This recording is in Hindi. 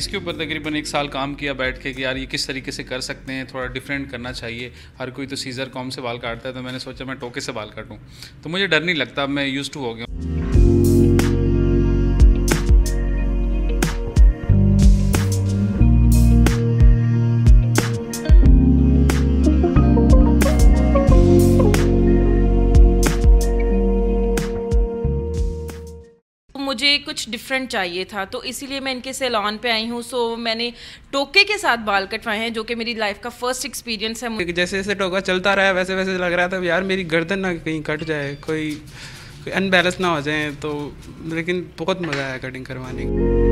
इसके ऊपर तकरीबन 1 साल काम किया बैठ के कि यार ये किस तरीके से कर सकते हैं, थोड़ा डिफरेंट करना चाहिए। हर कोई तो सीज़र कॉम से बाल काटता है, तो मैंने सोचा मैं टोके से बाल काटूँ, तो मुझे डर नहीं लगता, मैं यूज़ टू हो गया हूँ। मुझे कुछ डिफरेंट चाहिए था, तो इसीलिए मैं इनके सैलून पे आई हूँ। सो मैंने टोके के साथ बाल कटवाए हैं, जो कि मेरी लाइफ का फर्स्ट एक्सपीरियंस है। जैसे जैसे टोका चलता रहा वैसे वैसे लग रहा था यार मेरी गर्दन ना कहीं कट जाए, कोई अनबैलेंस ना हो जाए, तो लेकिन बहुत मज़ा आया कटिंग करवाने का।